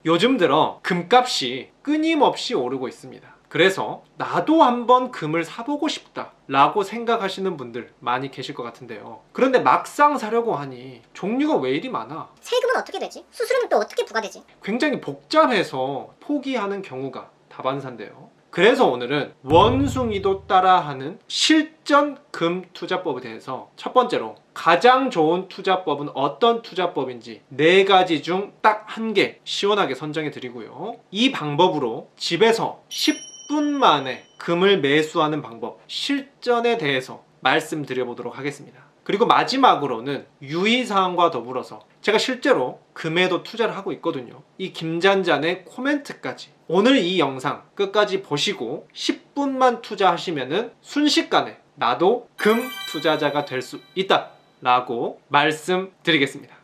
요즘 들어 금값이 끊임없이 오르고 있습니다. 그래서 나도 한번 금을 사보고 싶다 라고 생각하시는 분들 많이 계실 것 같은데요. 그런데 막상 사려고 하니 종류가 왜 이리 많아? 세금은 어떻게 되지? 수수료는 또 어떻게 부과되지? 굉장히 복잡해서 포기하는 경우가 다반사인데요. 그래서 오늘은 원숭이도 따라하는 실전 금 투자법에 대해서 첫 번째로 가장 좋은 투자법은 어떤 투자법인지 4가지 중 딱 한 개 시원하게 선정해 드리고요. 이 방법으로 집에서 10분 만에 금을 매수하는 방법 실전에 대해서 말씀드려 보도록 하겠습니다. 그리고 마지막으로는 유의사항과 더불어서 제가 실제로 금에도 투자를 하고 있거든요. 이 김잔잔의 코멘트까지 오늘 이 영상 끝까지 보시고 10분만 투자하시면은 순식간에 나도 금 투자자가 될 수 있다 라고 말씀드리겠습니다.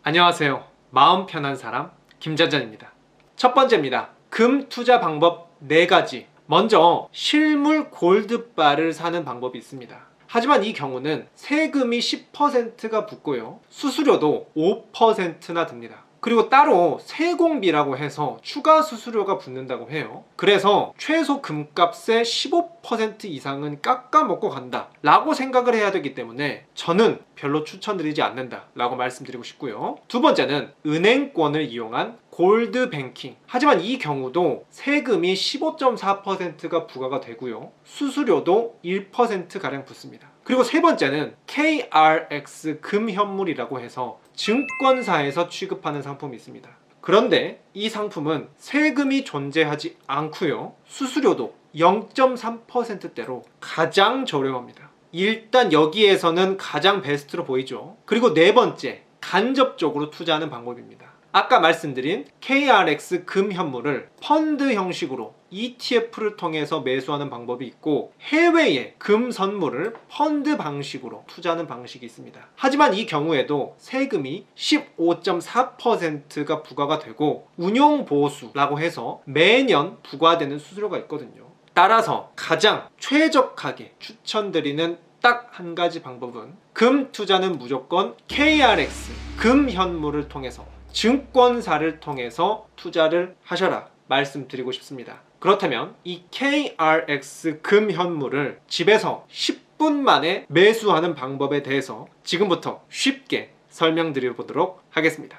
안녕하세요. 마음 편한 사람 김잔잔입니다. 첫 번째입니다. 금 투자 방법 4가지. 먼저 실물 골드바를 사는 방법이 있습니다. 하지만 이 경우는 세금이 10%가 붙고요. 수수료도 5%나 듭니다. 그리고 따로 세공비라고 해서 추가 수수료가 붙는다고 해요. 그래서 최소 금값의 15% 이상은 깎아먹고 간다 라고 생각을 해야 되기 때문에 저는 별로 추천드리지 않는다 라고 말씀드리고 싶고요. 두 번째는 은행권을 이용한 골드뱅킹. 하지만 이 경우도 세금이 15.4%가 부과가 되고요. 수수료도 1%가량 붙습니다. 그리고 세 번째는 KRX 금현물이라고 해서 증권사에서 취급하는 상품이 있습니다. 그런데 이 상품은 세금이 존재하지 않고요. 수수료도 0.3%대로 가장 저렴합니다. 일단 여기에서는 가장 베스트로 보이죠. 그리고 네 번째, 간접적으로 투자하는 방법입니다. 아까 말씀드린 KRX 금현물을 펀드 형식으로 ETF를 통해서 매수하는 방법이 있고 해외의 금 선물을 펀드 방식으로 투자하는 방식이 있습니다. 하지만 이 경우에도 세금이 15.4%가 부과가 되고 운용보수라고 해서 매년 부과되는 수수료가 있거든요. 따라서 가장 최적하게 추천드리는 딱 한 가지 방법은 금 투자는 무조건 KRX 금현물을 통해서 증권사를 통해서 투자를 하셔라 말씀드리고 싶습니다. 그렇다면 이 KRX 금현물을 집에서 10분 만에 매수하는 방법에 대해서 지금부터 쉽게 설명드려 보도록 하겠습니다.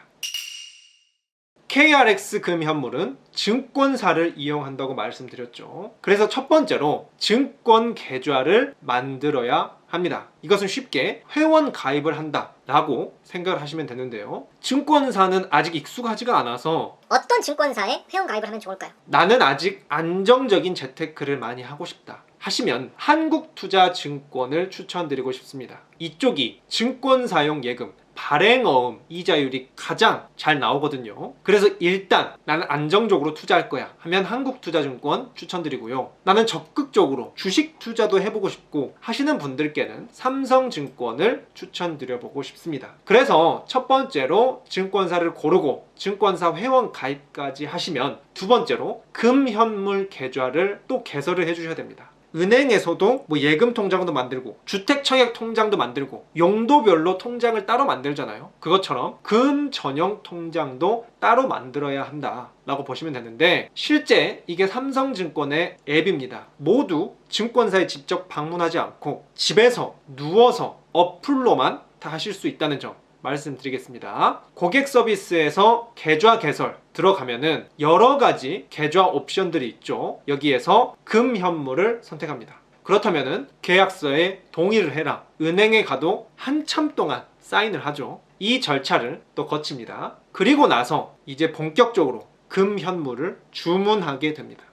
KRX 금현물은 증권사를 이용한다고 말씀드렸죠. 그래서 첫 번째로 증권 계좌를 만들어야 합니다. 이것은 쉽게 회원 가입을 한다 라고 생각을 하시면 되는데요. 증권사는 아직 익숙하지가 않아서 어떤 증권사에 회원 가입을 하면 좋을까요? 나는 아직 안정적인 재테크를 많이 하고 싶다 하시면 한국투자증권을 추천드리고 싶습니다. 이쪽이 증권사용 예금 발행어음 이자율이 가장 잘 나오거든요. 그래서 일단 나는 안정적으로 투자할 거야 하면 한국투자증권 추천드리고요. 나는 적극적으로 주식 투자도 해보고 싶고 하시는 분들께는 삼성증권을 추천드려보고 싶습니다. 그래서 첫 번째로 증권사를 고르고 증권사 회원 가입까지 하시면 두 번째로 금현물 계좌를 또 개설을 해주셔야 됩니다. 은행에서도 예금 통장도 만들고 주택청약 통장도 만들고 용도별로 통장을 따로 만들잖아요. 그것처럼 금 전용 통장도 따로 만들어야 한다 라고 보시면 되는데 실제 이게 삼성증권의 앱입니다. 모두 증권사에 직접 방문하지 않고 집에서 누워서 어플로만 다 하실 수 있다는 점 말씀드리겠습니다. 고객 서비스에서 계좌 개설 들어가면은 여러 가지 계좌 옵션들이 있죠. 여기에서 금현물을 선택합니다. 그렇다면은 계약서에 동의를 해라. 은행에 가도 한참 동안 사인을 하죠. 이 절차를 또 거칩니다. 그리고 나서 이제 본격적으로 금현물을 주문하게 됩니다.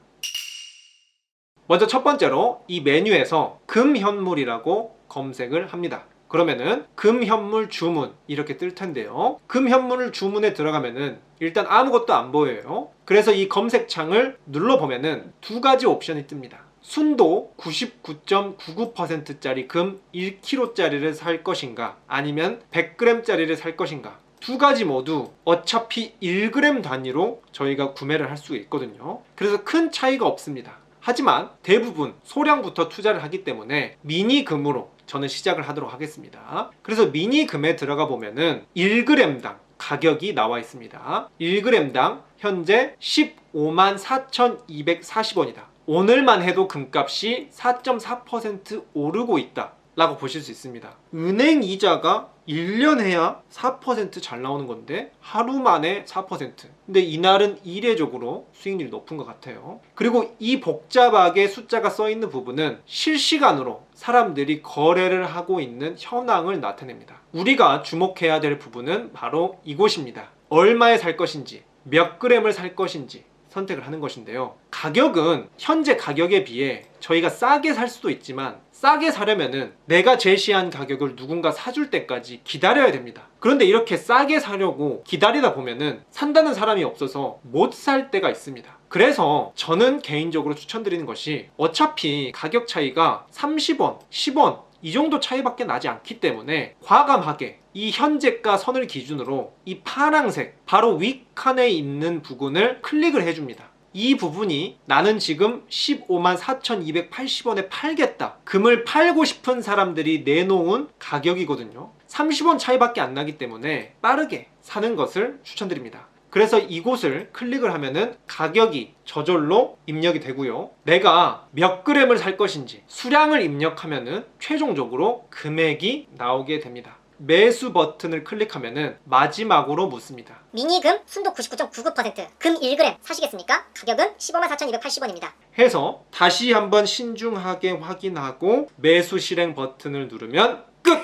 먼저 첫 번째로 이 메뉴에서 금현물이라고 검색을 합니다. 그러면은 금현물 주문 이렇게 뜰 텐데요. 금현물을 주문에 들어가면은 일단 아무것도 안 보여요. 그래서 이 검색창을 눌러보면은 2가지 옵션이 뜹니다. 순도 99.99%짜리 금 1kg짜리를 살 것인가 아니면 100g짜리를 살 것인가 2가지 모두 어차피 1g 단위로 저희가 구매를 할 수 있거든요. 그래서 큰 차이가 없습니다. 하지만 대부분 소량부터 투자를 하기 때문에 미니금으로 저는 시작을 하도록 하겠습니다. 그래서 미니금에 들어가 보면은 1g당 가격이 나와 있습니다. 1g당 현재 154,240원이다. 오늘만 해도 금값이 4.4% 오르고 있다 라고 보실 수 있습니다. 은행 이자가 1년 해야 4% 잘 나오는 건데 하루 만에 4%. 근데 이날은 이례적으로 수익률이 높은 것 같아요. 그리고 이 복잡하게 숫자가 써 있는 부분은 실시간으로 사람들이 거래를 하고 있는 현황을 나타냅니다. 우리가 주목해야 될 부분은 바로 이곳입니다. 얼마에 살 것인지, 몇 그램을 살 것인지 선택을 하는 것인데요. 가격은 현재 가격에 비해 저희가 싸게 살 수도 있지만 싸게 사려면은 내가 제시한 가격을 누군가 사줄 때까지 기다려야 됩니다. 그런데 이렇게 싸게 사려고 기다리다 보면은 산다는 사람이 없어서 못 살 때가 있습니다. 그래서 저는 개인적으로 추천드리는 것이 어차피 가격 차이가 30원, 10원 이 정도 차이밖에 나지 않기 때문에 과감하게 이 현재가 선을 기준으로 이 파란색 바로 윗칸에 있는 부분을 클릭을 해줍니다. 이 부분이 나는 지금 154,280원에 팔겠다. 금을 팔고 싶은 사람들이 내놓은 가격이거든요. 30원 차이밖에 안 나기 때문에 빠르게 사는 것을 추천드립니다. 그래서 이곳을 클릭을 하면은 가격이 저절로 입력이 되고요. 내가 몇 그램을 살 것인지 수량을 입력하면은 최종적으로 금액이 나오게 됩니다. 매수 버튼을 클릭하면은 마지막으로 묻습니다. 미니금 순도 99.99%, 금 1g 사시겠습니까? 가격은 154,280원입니다. 해서 다시 한번 신중하게 확인하고 매수 실행 버튼을 누르면 끝!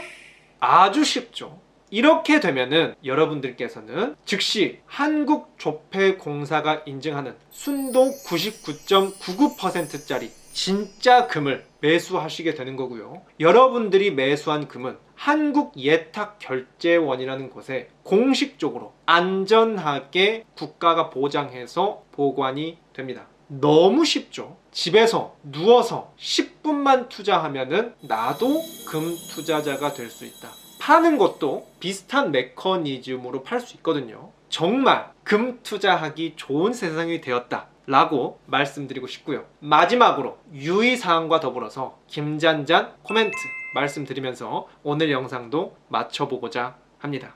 아주 쉽죠. 이렇게 되면은 여러분들께서는 즉시 한국조폐공사가 인증하는 순도 99.99%짜리 진짜 금을 매수하시게 되는 거고요. 여러분들이 매수한 금은 한국예탁결제원이라는 곳에 공식적으로 안전하게 국가가 보장해서 보관이 됩니다. 너무 쉽죠? 집에서 누워서 10분만 투자하면은 나도 금 투자자가 될 수 있다. 파는 것도 비슷한 메커니즘으로 팔 수 있거든요. 정말 금 투자하기 좋은 세상이 되었다 라고 말씀드리고 싶고요. 마지막으로 유의사항과 더불어서 김잔잔 코멘트 말씀드리면서 오늘 영상도 마쳐보고자 합니다.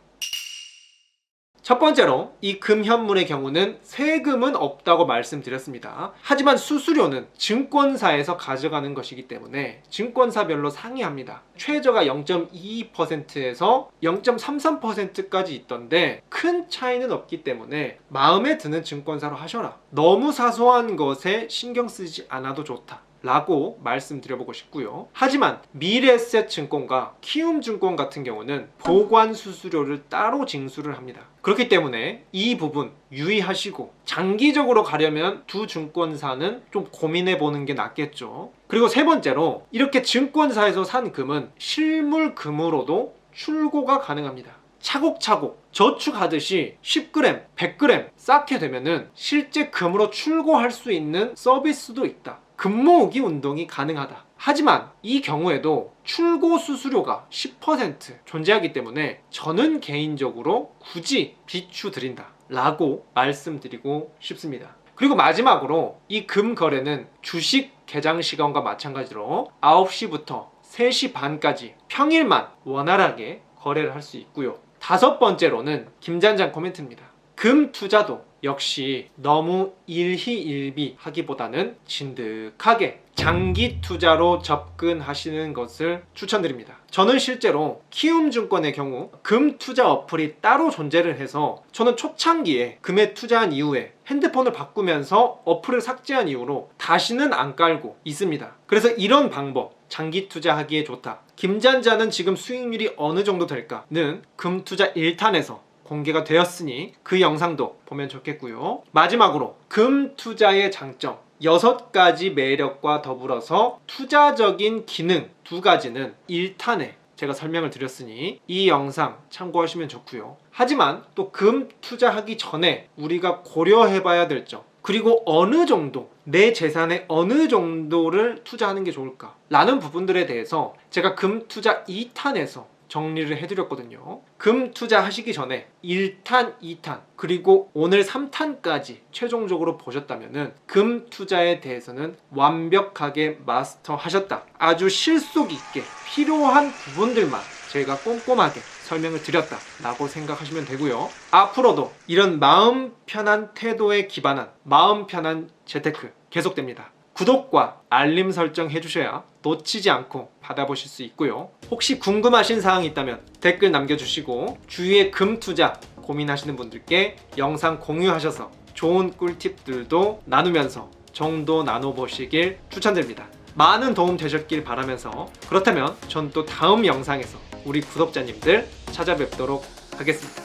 첫 번째로 이 금현물의 경우는 세금은 없다고 말씀드렸습니다. 하지만 수수료는 증권사에서 가져가는 것이기 때문에 증권사별로 상이합니다. 최저가 0.22%에서 0.33%까지 있던데 큰 차이는 없기 때문에 마음에 드는 증권사로 하셔라. 너무 사소한 것에 신경 쓰지 않아도 좋다 라고 말씀드려보고 싶고요. 하지만 미래에셋증권과 키움증권 같은 경우는 보관 수수료를 따로 징수를 합니다. 그렇기 때문에 이 부분 유의하시고 장기적으로 가려면 두 증권사는 좀 고민해 보는 게 낫겠죠. 그리고 세 번째로 이렇게 증권사에서 산 금은 실물금으로도 출고가 가능합니다. 차곡차곡 저축하듯이 10g, 100g 쌓게 되면은 실제 금으로 출고할 수 있는 서비스도 있다. 금 모으기 운동이 가능하다. 하지만 이 경우에도 출고 수수료가 10% 존재하기 때문에 저는 개인적으로 굳이 비추드린다 라고 말씀드리고 싶습니다. 그리고 마지막으로 이 금 거래는 주식 개장 시간과 마찬가지로 9시부터 3시 반까지 평일만 원활하게 거래를 할 수 있고요. 다섯 번째로는 김잔잔 코멘트입니다. 금 투자도 역시 너무 일희일비 하기보다는 진득하게 장기 투자로 접근하시는 것을 추천드립니다. 저는 실제로 키움증권의 경우 금 투자 어플이 따로 존재를 해서 저는 초창기에 금에 투자한 이후에 핸드폰을 바꾸면서 어플을 삭제한 이후로 다시는 안 깔고 있습니다. 그래서 이런 방법 장기 투자하기에 좋다. 김잔잔은 지금 수익률이 어느 정도 될까는 금 투자 1탄에서 공개가 되었으니 그 영상도 보면 좋겠고요. 마지막으로 금 투자의 장점 6가지 매력과 더불어서 투자적인 기능 2가지는 1탄에 제가 설명을 드렸으니 이 영상 참고하시면 좋고요. 하지만 또 금 투자하기 전에 우리가 고려해 봐야 될 점, 그리고 어느 정도 내 재산에 어느 정도를 투자하는 게 좋을까 라는 부분들에 대해서 제가 금 투자 2탄에서 정리를 해드렸거든요. 금 투자하시기 전에 1탄, 2탄 그리고 오늘 3탄까지 최종적으로 보셨다면 금 투자에 대해서는 완벽하게 마스터하셨다. 아주 실속 있게 필요한 부분들만 저희가 꼼꼼하게 설명을 드렸다라고 생각하시면 되고요. 앞으로도 이런 마음 편한 태도에 기반한 마음 편한 재테크 계속됩니다. 구독과 알림 설정 해주셔야 놓치지 않고 받아보실 수 있고요. 혹시 궁금하신 사항이 있다면 댓글 남겨주시고 주위에 금 투자 고민하시는 분들께 영상 공유하셔서 좋은 꿀팁들도 나누면서 정도 나눠보시길 추천드립니다. 많은 도움 되셨길 바라면서 그렇다면 전 또 다음 영상에서 우리 구독자님들 찾아뵙도록 하겠습니다.